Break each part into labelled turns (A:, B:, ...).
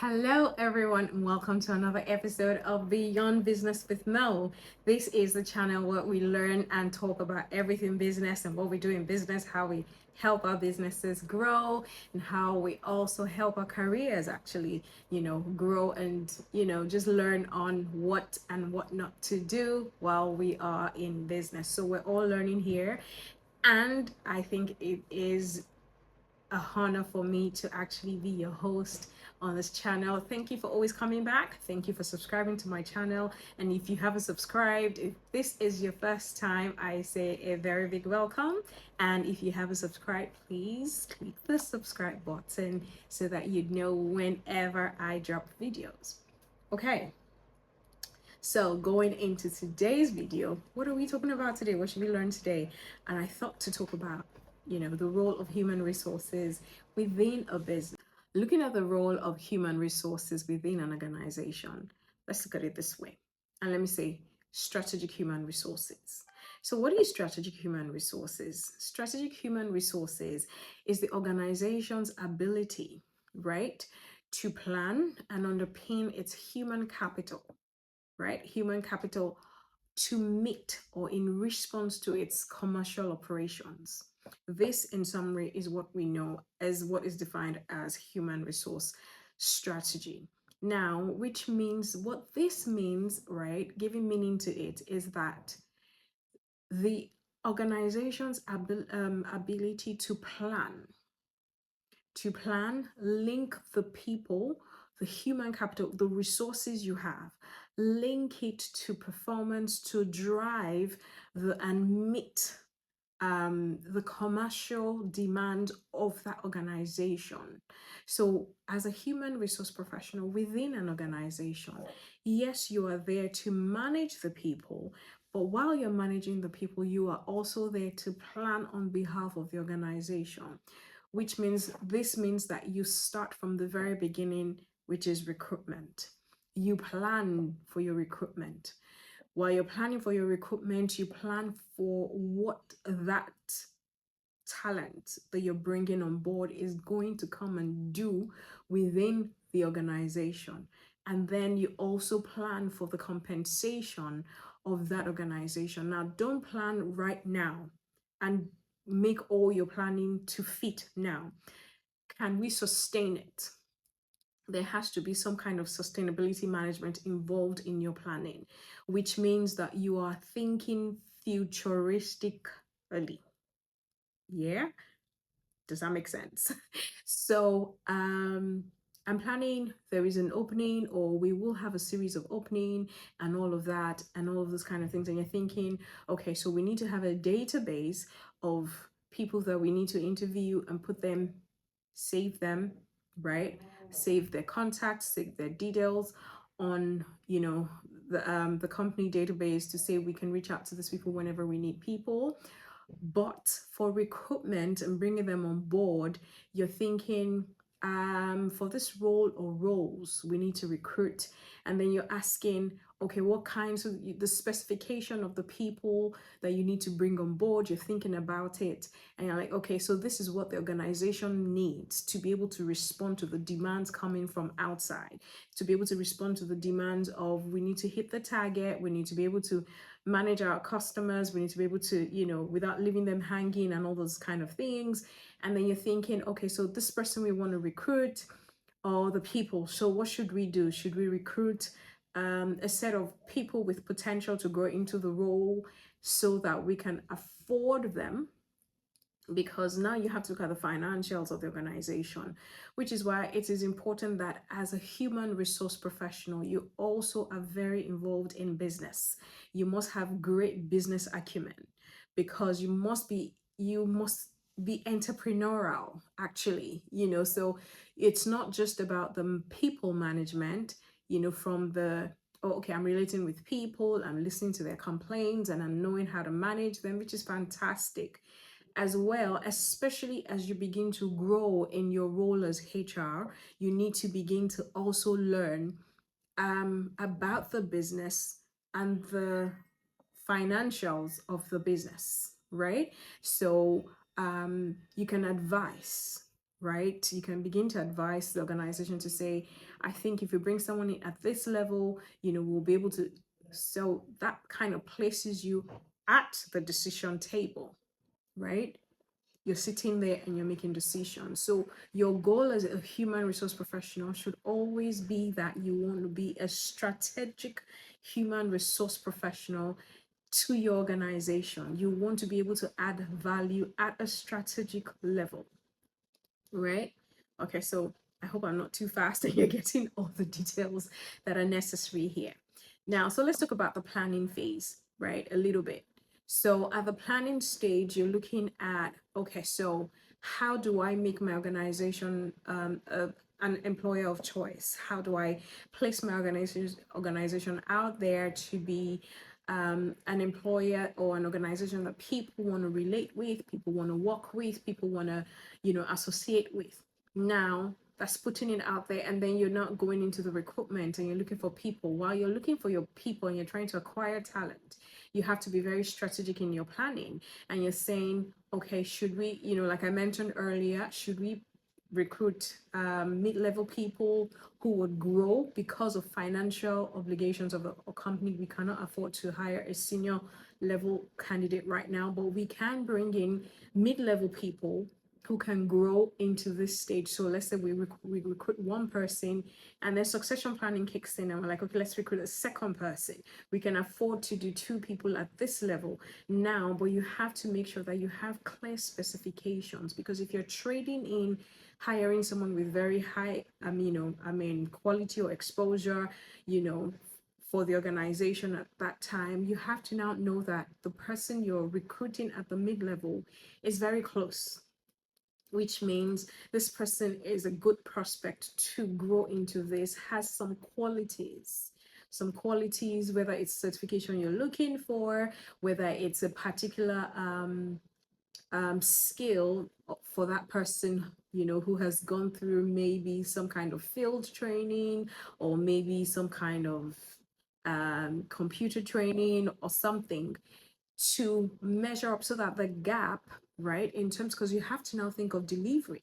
A: Hello, everyone, and welcome to another episode of Beyond Business with Mel. This is the channel where we learn and talk about everything business and what we do in business, how we help our businesses grow, and how we also help our careers actually, grow and, just learn on what and what not to do while we are in business. So we're all learning here. And I think it is a honor for me to actually be your host on this channel. Thank you for always coming back. Thank you for subscribing to my channel. And if you haven't subscribed, if this is your first time, I say a very big welcome. And if you haven't subscribed, please click the subscribe button so that you know whenever I drop videos. Okay. So going into today's video, what are we talking about today? What should we learn today? And I thought to talk about, the role of human resources within a business. Looking at the role of human resources within an organization, let's look at it this way. And let me say strategic human resources. So what is strategic human resources? Strategic human resources is the organization's ability, right, to plan and underpin its human capital, right? Human capital to meet or in response to its commercial operations. This, in summary, is what we know as what is defined as human resource strategy. Now, which means what this means, right? Giving meaning to it is that the organization's ability to plan, link the people, the human capital, the resources you have, link it to performance to drive and meet the commercial demand of that organization. So, as a human resource professional within an organization, yes, you are there to manage the people, but while you're managing the people, you are also there to plan on behalf of the organization, which means this means that you start from the very beginning, which is recruitment. You plan for your recruitment. While you're planning for your recruitment, you plan for what that talent that you're bringing on board is going to come and do within the organization. And then you also plan for the compensation of that organization. Now, don't plan right now and make all your planning to fit now. Can we sustain it? There has to be some kind of sustainability management involved in your planning, which means that you are thinking futuristically. Yeah, does that make sense? So, I'm planning there is an opening, or we will have a series of opening and all of that, and all of those kind of things. And you're thinking, okay, so we need to have a database of people that we need to interview and put them, save them, right? Save their contacts, save their details on, the company database to say we can reach out to these people whenever we need people. But for recruitment and bringing them on board, you're thinking, for this role or roles, we need to recruit. And then you're asking, okay, what kinds of the specification of the people that you need to bring on board, you're thinking about it. And you're like, okay, so this is what the organization needs to be able to respond to the demands coming from outside, to be able to respond to the demands of we need to hit the target, we need to be able to manage our customers, we need to be able to, without leaving them hanging and all those kind of things. And then you're thinking, okay, so this person we want to recruit, or the people, so what should we do? Should we recruit a set of people with potential to grow into the role so that we can afford them? Because now you have to look at the financials of the organization, which is why it is important that as a human resource professional, you also are very involved in business. You must have great business acumen, because you must be entrepreneurial, actually, so it's not just about the people management, from the, oh, okay, I'm relating with people, I'm listening to their complaints, and I'm knowing how to manage them, which is fantastic as well. Especially as you begin to grow in your role as HR, you need to begin to also learn about the business and the financials of the business, right? So you can advise, right? You can begin to advise the organization to say, I think if you bring someone in at this level, we'll be able to. So that kind of places you at the decision table, right? You're sitting there and you're making decisions. So your goal as a human resource professional should always be that you want to be a strategic human resource professional to your organization. You want to be able to add value at a strategic level, right? Okay, so I hope I'm not too fast and you're getting all the details that are necessary here. Now, so let's talk about the planning phase, right? A little bit. So at the planning stage, you're looking at, okay, so how do I make my organization an employer of choice? How do I place my organization out there to be an employer or an organization that people want to relate with, people want to work with, people want to, associate with? Now, that's putting it out there, and then you're not going into the recruitment and you're looking for people. While you're looking for your people and you're trying to acquire talent, you have to be very strategic in your planning, and you're saying, okay, should we, like I mentioned earlier, should we recruit mid-level people who would grow because of financial obligations of a company? We cannot afford to hire a senior level candidate right now, but we can bring in mid-level people who can grow into this stage. So let's say we recruit one person, and then succession planning kicks in, and we're like, okay, let's recruit a second person. We can afford to do two people at this level now, but you have to make sure that you have clear specifications, because if you're trading in hiring someone with very high quality or exposure, for the organization at that time, you have to now know that the person you're recruiting at the mid-level is very close, which means this person is a good prospect to grow into this, has some qualities, whether it's certification you're looking for, whether it's a particular skill for that person, who has gone through maybe some kind of field training, or maybe some kind of computer training or something, to measure up so that the gap, right, in terms, because you have to now think of delivery.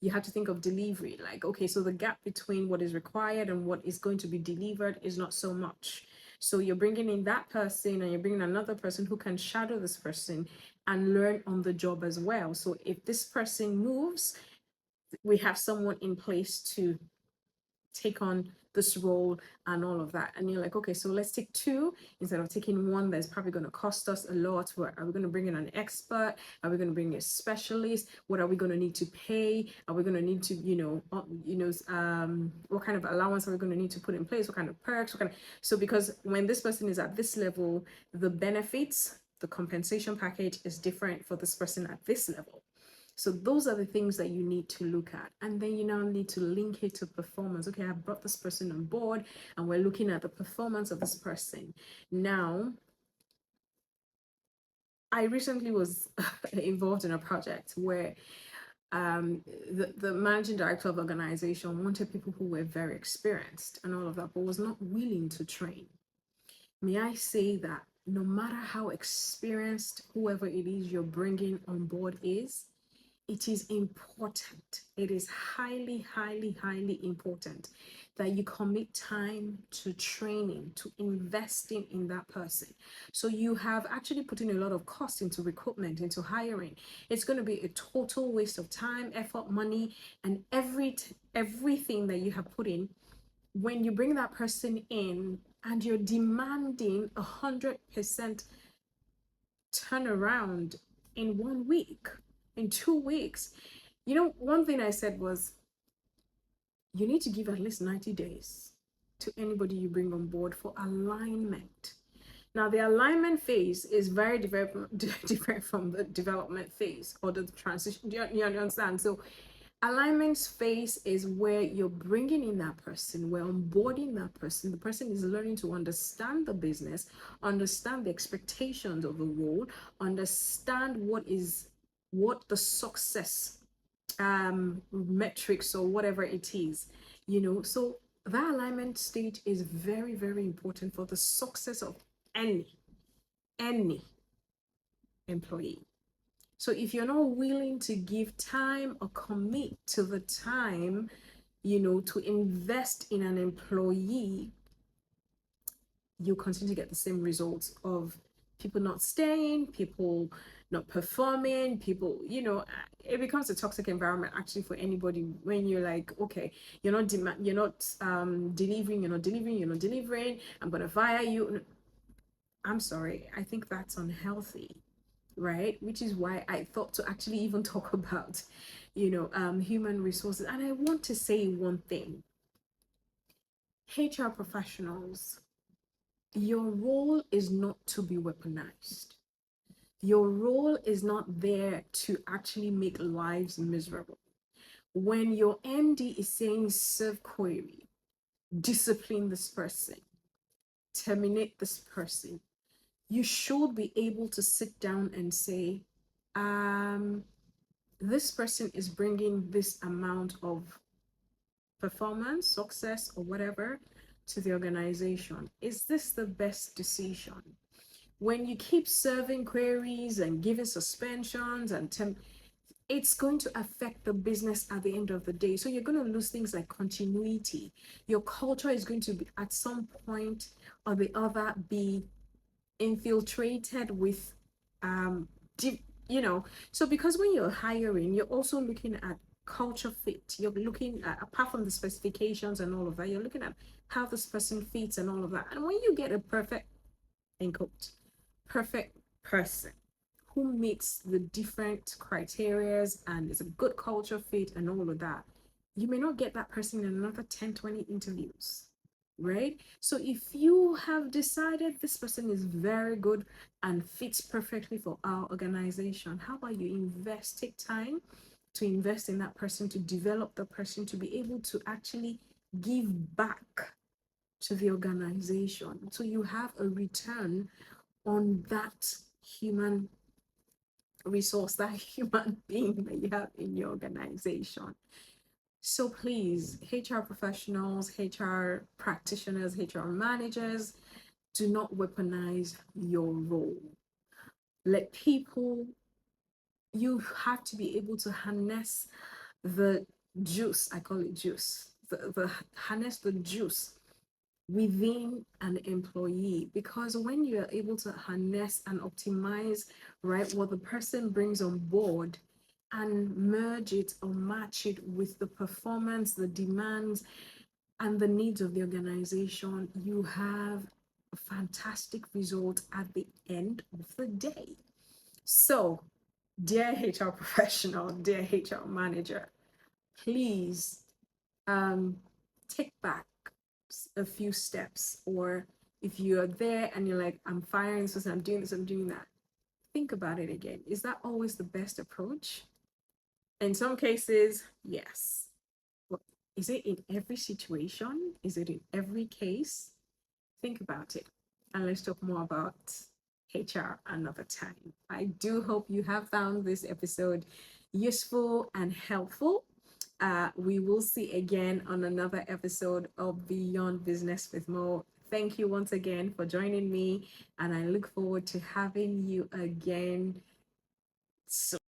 A: You have to think of delivery, like, okay, so the gap between what is required and what is going to be delivered is not so much. So you're bringing in that person and you're bringing another person who can shadow this person and learn on the job as well. So if this person moves, we have someone in place to take on this role and all of that. And you're like, okay, so let's take two instead of taking one that's probably going to cost us a lot. Are we going to bring in an expert? Are we going to bring in a specialist? What are we going to need to pay? Are we going to need to, what kind of allowance are we going to need to put in place? What kind of perks? So because when this person is at this level, the benefits, the compensation package is different for this person at this level. So those are the things that you need to look at. And then you now need to link it to performance. Okay, I brought this person on board and we're looking at the performance of this person. Now, I recently was involved in a project where the managing director of the organization wanted people who were very experienced and all of that, but was not willing to train. May I say that no matter how experienced whoever it is you're bringing on board is, it is important. It is highly, highly, highly important that you commit time to training, to investing in that person. So you have actually put in a lot of cost into recruitment, into hiring. It's going to be a total waste of time, effort, money, and everything that you have put in. When you bring that person in and you're demanding 100% turnaround in 1 week, in 2 weeks. One thing I said was, you need to give at least 90 days to anybody you bring on board for alignment. Now, the alignment phase is very different from the development phase or the transition. Do you understand? So alignment phase is where you're bringing in that person, we're onboarding that person. The person is learning to understand the business, understand the expectations of the role, understand what the success metrics or whatever it is, so that alignment stage is very, very important for the success of any employee. So if you're not willing to give time or commit to the time, to invest in an employee, you continue to get the same results of people not staying, people not performing, people, it becomes a toxic environment actually for anybody when you're like, okay, you're not delivering, I'm gonna fire you. I'm sorry, I think that's unhealthy, right? Which is why I thought to actually even talk about, human resources. And I want to say one thing: HR professionals, your role is not to be weaponized. Your role is not there to actually make lives miserable. When your MD is saying serve query, discipline this person, terminate this person, you should be able to sit down and say, this person is bringing this amount of performance, success, or whatever to the organization. Is this the best decision? When you keep serving queries and giving suspensions and it's going to affect the business at the end of the day. So you're going to lose things like continuity. Your culture is going to be at some point or the other be infiltrated with so because when you're hiring, you're also looking at culture fit. You're looking at, apart from the specifications and all of that, you're looking at how this person fits and all of that. And when you get a perfect, in quote, perfect person who meets the different criterias and is a good culture fit and all of that, you may not get that person in another 10, 20 interviews, right? So if you have decided this person is very good and fits perfectly for our organization, how about you take time to invest in that person, to develop the person to be able to actually give back to the organization, so you have a return on that human resource, that human being that you have in your organization. So please, HR professionals, HR practitioners, HR managers, do not weaponize your role. Let people, you have to be able to harness the juice, I call it juice, the harness the juice within an employee, because when you are able to harness and optimize, right, what the person brings on board and merge it or match it with the performance, the demands, and the needs of the organization, you have a fantastic result at the end of the day. So, dear HR professional, dear HR manager, please take back a few steps. Or if you're there and you're like, I'm firing this, I'm doing this, I'm doing that, think about it again. Is that always the best approach? In some cases, yes. But is it in every situation? Is it in every case? Think about it. And let's talk more about HR another time. I do hope you have found this episode useful and helpful. We will see again on another episode of Beyond Business with Mo. Thank you once again for joining me, and I look forward to having you again soon.